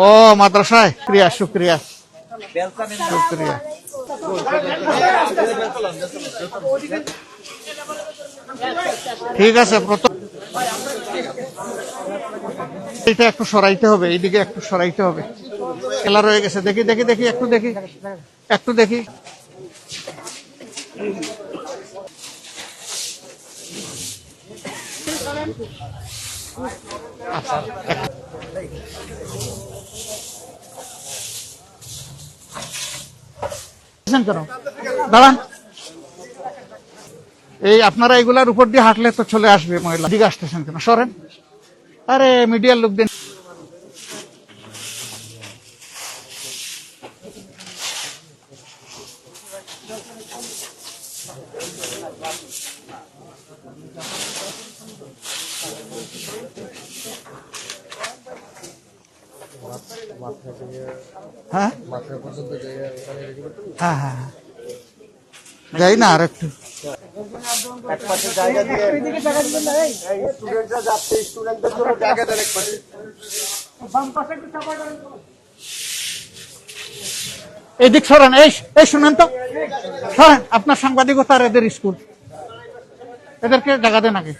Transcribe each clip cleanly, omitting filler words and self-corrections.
ও মাদ্রাসায়, শুক্রিয়া শুক্রিয়া শুক্রিয়া। ঠিক আছে, প্রথম এটা একটু সরাইতে হবে, এইদিকে একটু সরাইতে হবে, খেলা রয়ে গেছে। দেখি দেখি দেখি একটু দেখি, একটু দেখি। আচ্ছা কেন দাঁড়ান, এই আপনারা এগুলার উপর দিয়ে হাঁটলে তো চলে আসবে মহিলা, দিকে আসতেছেন কেন, সরেন। আরে মিডিয়ার লোক দিন। হ্যাঁ হ্যাঁ হ্যাঁ যাই না আর একটু। এদিক সরেন, এই শুনেন তো, সরেন। আপনার সাংবাদিকতার এদের স্কুল, এদেরকে জায়গা দেন আগে।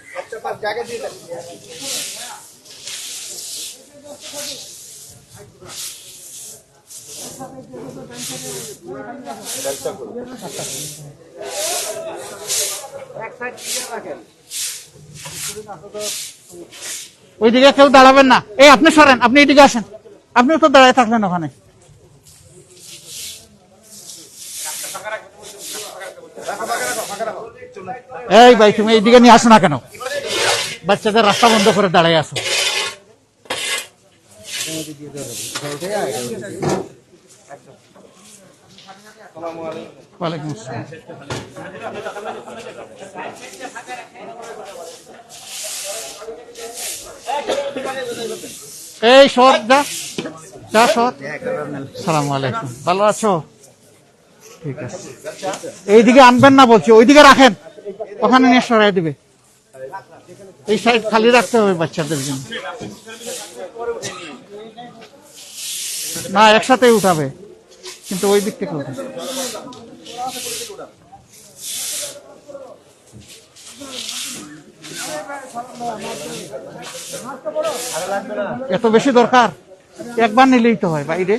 ওইদিকে কেউ দাঁড়াবেন না। এই আপনি সরেন, আপনি এদিকে আসেন। আপনিও তো দাঁড়ায় থাকলেন ওখানে। এই ভাই, তুমি এইদিকে নিয়ে আসো না কেন? বাচ্চাদের রাস্তা বন্ধ করে দাঁড়ায় আসো। ওয়ালাইকুম আসসালাম। এই সর, যা যা সর। সালাম আলাইকুম, ভালো আছো? ঠিক আছে, এইদিকে আনবেন না বলছি, ওইদিকে রাখেন, ওখানে নিয়ে সরাই দিবে। এই সাইড খালি রাখতে হবে বাচ্চাদের জন্য। না, একসাথেই উঠাবে, কিন্তু ওই দিক থেকে উঠাবে। এত বেশি দরকার? একবার নিলেই তো হয় বাইরে।